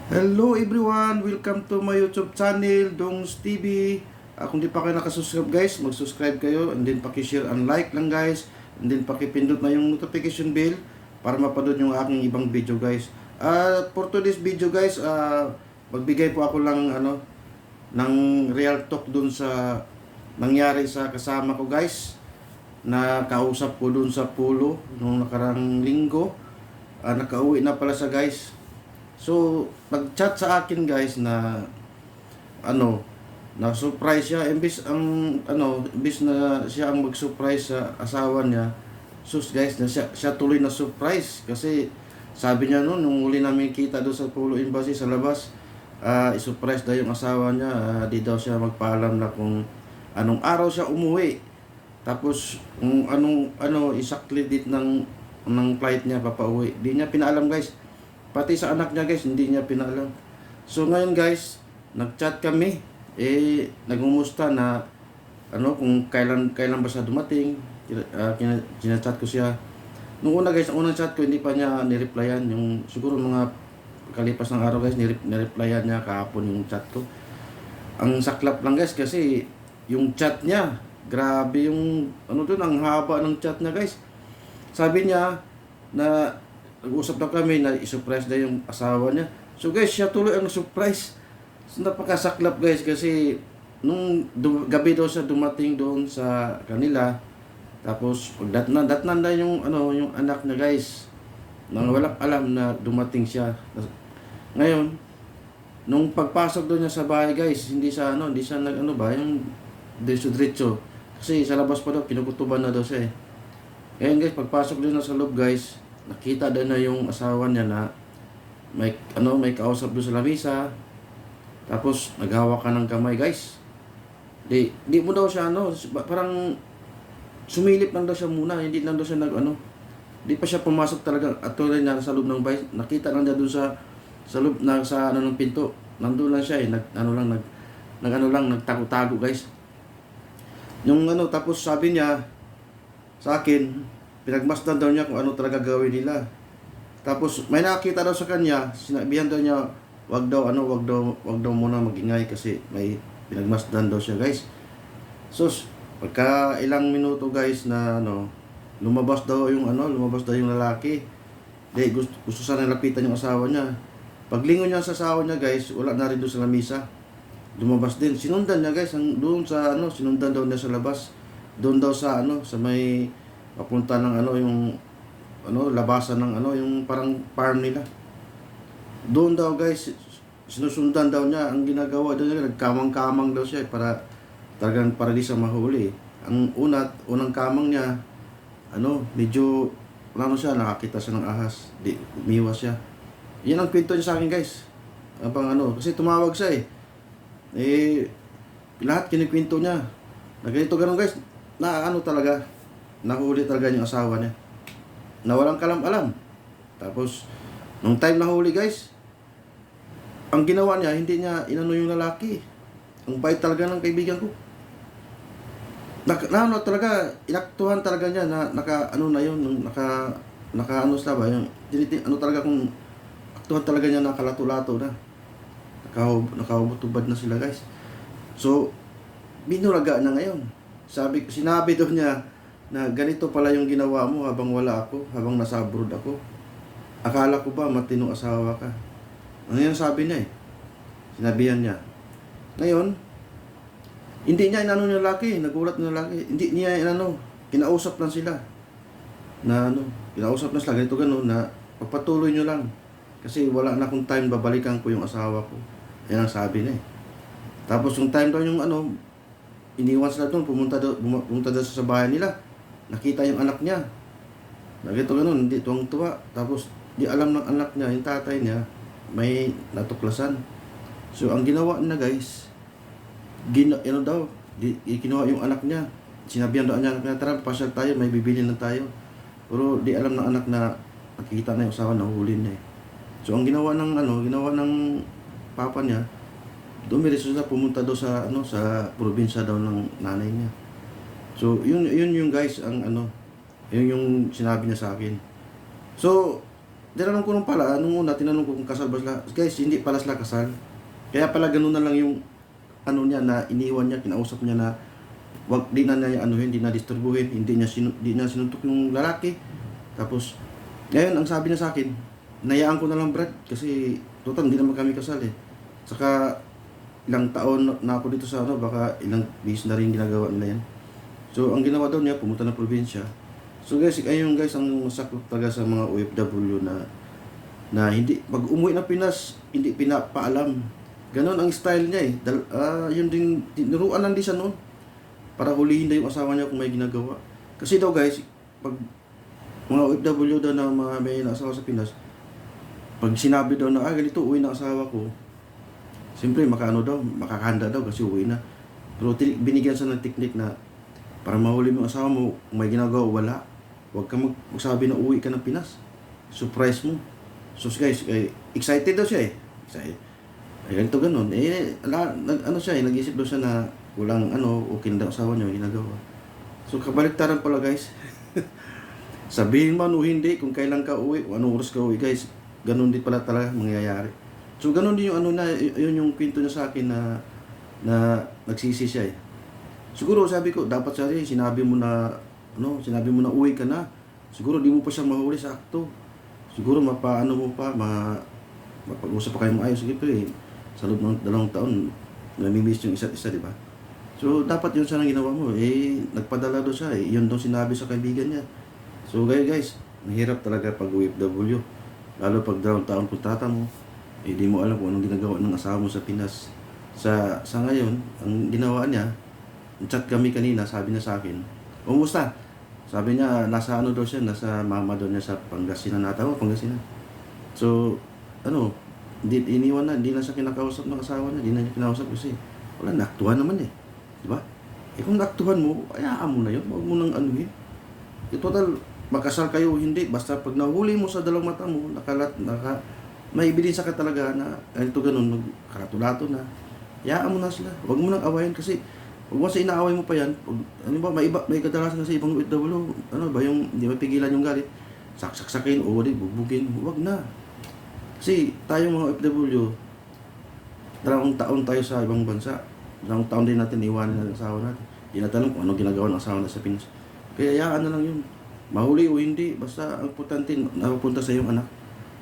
Hello everyone! Welcome to my YouTube channel, Dongs TV. Kung di pa kayo nakasubscribe guys, mag-subscribe kayo and then paki-share and like lang guys. And then paki-pindot na yung notification bell para mapanood yung aking ibang video guys. For today's video guys, magbigay po ako ng real talk dun sa nangyari sa kasama ko guys. Na kausap ko dun sa Pulo nung nakarang linggo. Nakauwi na pala sa guys. So, nag-chat sa akin guys na na-surprise siya. Imbis na siya ang mag-surprise sa asawa niya. Sus guys, siya tuloy na surprise kasi sabi niya noon nung uli namin kita doon sa Polo Embassy sa labas, i-surprise daw yung asawa niya, di daw siya magpaalam na kung anong araw siya umuwi. Tapos kung exactly date ng flight niya papauwi. Di niya pinaalam guys. Pati sa anak niya guys, hindi niya pinaalam. So ngayon guys, nag-chat kami. Nagmumusta na kung kailan ba siya dumating. Kinachat ko siya. Nung una guys, ang unang chat ko hindi pa niya nireplyan. Yung siguro mga kalipas ng araw guys, nireplyan niya kahapon yung chat ko. Ang saklap lang guys kasi yung chat niya, grabe yung ang haba ng chat niya guys. Sabi niya na nag-usap daw kami na i-surprise na yung asawa niya. So guys, siya tuloy ang surprise. So, napakasaklap guys kasi nung gabi daw siya dumating doon sa kanila. Tapos datnan na yung yung anak niya guys. Nang walang alam na dumating siya. Ngayon, nung pagpasok doon niya sa bahay guys, hindi siya yung diretso. Kasi sa labas pa daw kinukutuban na daw siya eh. Ngayon guys, pagpasok doon na sa loob guys, nakita din na yung asawa niya na may kausap doon sa lamesa. Tapos naghawak ka ng kamay guys. Di mo daw siya parang sumilip lang daw siya muna, hindi lang daw siya di pa siya pumasok talaga at tuloy na sa loob ng bahay. Nakita lang niya doon sa loob ng pinto. Nandoon lang siya nagtago-tago guys. Yung tapos sabi niya sa akin, pinagmasdan daw niya kung ano talaga gawin nila. Tapos may nakita daw sa kanya, sinabihan daw niya, wag daw muna magingay kasi may pinagmasdan daw siya guys. So pagka ilang minuto guys na lumabas daw yung lalaki. Gusto sana lapitan yung asawa niya. Paglingon niya sa asawa niya guys, wala na rin doon sa lamesa. Lumabas din. Sinundan niya guys, sinundan daw niya sa labas. Doon daw sa may papunta ng labasan ng yung parang farm nila. Doon daw guys, sinusundan daw niya. Ang ginagawa daw niya, nagkamang-kamang daw siya para talagang para di siya mahuli. Ang unang kamang niya, medyo siya, nakakita siya ng ahas. Umiwas siya. Yan ang kwento niya sa akin guys. Kasi tumawag siya lahat kinikwento niya. Na ganito ganun guys, talaga, nahuli talaga yung asawa niya. Na walang kalam-alam. Tapos, nung time nahuli guys, ang ginawa niya, hindi niya yung lalaki. Ang bait talaga ng kaibigan ko. Talaga, inaktuhan talaga niya na talaga kung aktuhan talaga niya nakalato-lato na. Nakahubot-ubad na sila guys. So, binuraga na ngayon. Sinabi daw niya na ganito pala yung ginawa mo habang wala ako, habang nasa abroad ako. Akala ko ba matinong asawa ka? Ano yung sabi niya Sinabihan niya. Ngayon, hindi niya yung lalaki, nagulat ng lalaki. Hindi niya kinausap lang sila. Kinausap na sila, ganito gano'n, na pagpatuloy nyo lang. Kasi wala na akong time, babalikan ko yung asawa ko. Yan ang sabi niya Tapos yung time daw yung iniwan sila doon, pumunta daw sa bahay nila. Nakita yung anak niya. Nagito gano'n, hindi tuwang-tuwa. Tapos di alam ng anak niya, yung tatay niya, may natuklasan. So ang ginawa na guys, kinuha yung anak niya. Sinabihan daw niya, tara, pasyal tayo, may bibili na tayo. Pero di alam ng anak na nakikita na yung asawa, nahuli niya So ang ginawa ng papa niya, dumiretso sila, pumunta daw sa probinsya daw ng nanay niya. So yun yung guys ang yun yung sinabi niya sa akin. So tinanong ko nung pala, nung una, tinanong ko kung kasal ba sila. Guys, hindi pala sila kasal. Kaya pala ganun na lang yung ano niya na iniwan niya, kinausap niya na wag di na niya anuhin, di na disturbuhin, di na sinuntok yung lalaki. Tapos ngayon ang sabi niya sa akin, nayaan ko na lang Brad kasi total hindi naman kami kasal eh. Saka ilang taon na ako dito sa ano, baka ilang bis na rin ginagawa nila yan. So ang ginawa daw niya, pumunta ng probinsya. So guys, ayun guys ang masakot talaga sa mga OFW na hindi pag umuwi ng Pinas, hindi pinapaalam. Ganon ang style niya eh. Yun din tinuruan lang din siya noon para hulihin daw yung asawa niya kung may ginagawa. Kasi daw guys, pag mga OFW daw na mga may asawa sa Pinas, pag sinabi daw na ganito uwi na asawa ko, siyempre makakahanda daw kasi uwi na. Pero binigyan siya ng technique na para mahuli mo ang asawa mo, kung may ginagawa wala. Huwag ka magsabi na uwi ka ng Pinas. Surprise mo. So guys, excited daw siya eh. Excited. Ganito ganun. Nag-isip daw siya na walang okay na daw asawa niya, may ginagawa. So kabaliktaran pala guys. Sabihin man o hindi, kung kailan ka uwi, o anong oras ka uwi guys, ganun din pala talaga mangyayari. So ganun din yung yun yung kwento niya sa akin na nagsisi siya eh. Siguro sabi ko, dapat sinabi mo na uwi ka na. Siguro di mo pa siya mahuli sa akto. Siguro mapag-usap pa kayo maayos. Sige eh, sa loob ng 2 taon, namimiss yung isa't isa, di ba? So dapat yun sana ginawa mo. Nagpadala daw siya eh. Yun daw sinabi sa kaibigan niya. So guys, mahirap talaga pag OFW. Lalo pag 2 taon kontrata mo, di mo alam kung anong ginagawa ng asawa mo sa Pinas. Sa ngayon, ang ginawa niya, chat kami kanina, sabi niya sa akin, kumusta? Sabi niya, nasa daw siya, nasa mama daw niya sa Pangasinan Pangasinan. So, iniwan na, hindi na siya kinakausap ng asawa niya, hindi na niya kinakausap kasi, wala, naaktuhan naman eh. Diba? Kung naaktuhan mo, ayaan mo na yun, huwag mo nang anuhin. Total, magkasal kayo, hindi, basta pag nahuli mo sa dalawang mata mo, may ebidensya ka talaga na, ito ganun, magkaratulato na, ayaan mo na sila, huwag mo nang awayin kasi, huwag mo sa inaaway mo pa yan. May kadalasan kasi ibang OFW, yung hindi mapigilan yung galit, saksakin o bubugin, huwag na. Kasi tayong mga OFW, 2 taon tayo sa ibang bansa, 2 taon din natin iwanan ng asawa natin. Hindi natin alam kung anong ginagawa ng asawa natin sa Pinas. Kaya hayaan na lang yun. Mahuli o hindi, basta ang importante napupunta sa iyong anak.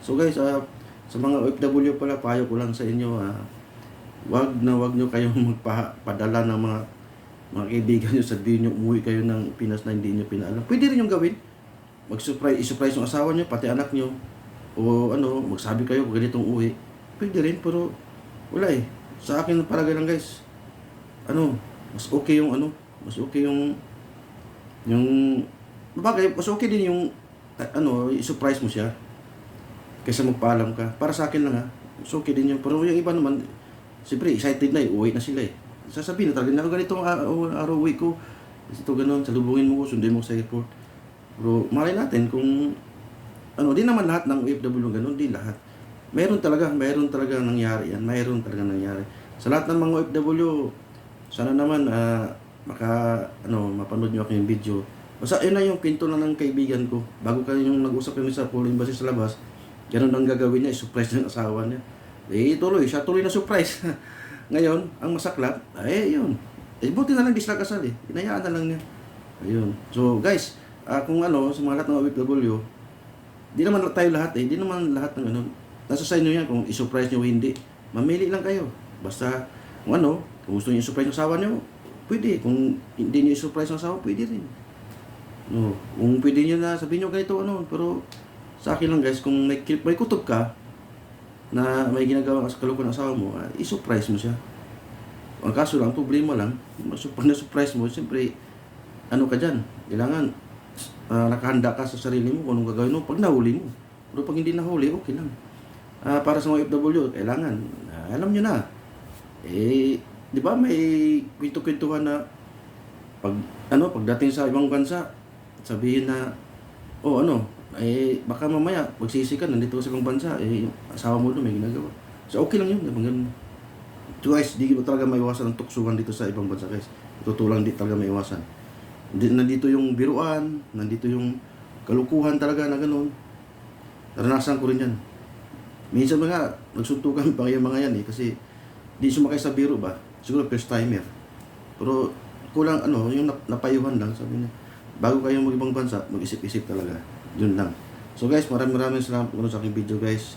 So guys, sa mga OFW pala, payo ko lang sa inyo, wag nyo kayong magpadala ng mga kaibigan nyo, sabihin nyo umuwi kayo ng Pinas na hindi nyo pinaalam. Pwede rin yung gawin. I-surprise yung asawa nyo, pati anak nyo. O magsabi kayo kung ganitong uwi. Pwede rin, pero wala eh. Sa akin palagay lang guys, mas okay yung mas okay yung bagay, mas okay din yung i-surprise mo siya kaysa magpaalam ka. Para sa akin lang mas okay din yun. Pero yung iba naman, siyempre excited na uwi na sila eh. Sasabihin na talaga, ganito ang araw uwi ko. Ito ganun, salubungin mo ko, sundin mo sa airport. Pero malay natin kung di naman lahat ng OFW ganun, di lahat. Mayroon talaga nangyari yan. Mayroon talaga nangyari. Sa lahat ng mga OFW, sana naman mapanood nyo ako yung video. Basta yun na yung kwento na ng kaibigan ko. Bago kayo yung nag-usap kami sa Polo Embassy sa labas, ganun ang gagawin niya, i-surprise ng asawa niya. Siya tuloy na surprise. Ngayon, ang masaklap, yun. Buti na lang di sila kasal eh. Inayaan na lang niya. Ayun. So guys, kung sa mga lahat ng OFW, di naman tayo lahat eh. Di naman lahat ng nasa sa inyo yan kung i-surprise nyo o hindi. Mamili lang kayo. Basta kung kung gusto nyo i-surprise ng asawa nyo, pwede. Kung hindi nyo i-surprise ng asawa, pwede rin. Kung pwede nyo na sabihin nyo ganito pero sa akin lang guys, kung may kutob ka na may ginagawa ka sa kalukuhan ng asawa mo, i-surprise mo siya. Ang kaso lang, problema lang, pag na-surprise mo, siyempre, ka dyan, kailangan nakahanda ka sa sarili mo kung anong gagawin mo pag nahuli mo. Pero pag hindi nahuli, okay lang. Para sa mga OFW, kailangan, alam nyo na, di ba may kwento-kwentuhan na pagdating sa ibang bansa, sabihin na, baka mamaya, magsisi ka, nandito sa ibang bansa, yung asawa mo doon may ginagawa. So, okay lang yun. So guys, di mo talaga maiwasan ang tuksuhan dito sa ibang bansa guys. Tutulang di talaga maiwasan. Nandito yung biruan, nandito yung kalukuhan talaga na ganun. Naranasan ko rin yan. Minsan mga nagsuntukan pa yung mga yan eh, kasi di sumakay sa biro ba? Siguro first timer. Pero kulang yung napayuhan lang, sabi niya. Bago kayo mag-ibang bansa, mag-isip-isip talaga. Yun lang. So guys, maraming salamat po sa aking video guys.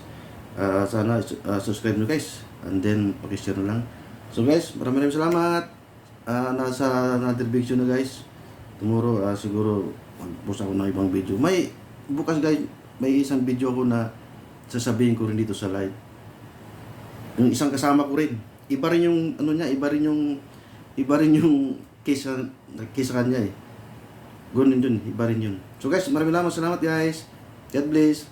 Sana subscribe nyo guys. And then, pakishare nyo lang. So guys, maraming salamat. Nasa another video na guys. Tomorrow, siguro, mag-post ako ng ibang video. Bukas guys, may isang video ako na sasabihin ko rin dito sa live. Yung isang kasama ko rin. Iba rin yung, iba rin yung case sa kanya eh. Ganun yun, iba rin yun. So guys, maraming salamat guys. God bless.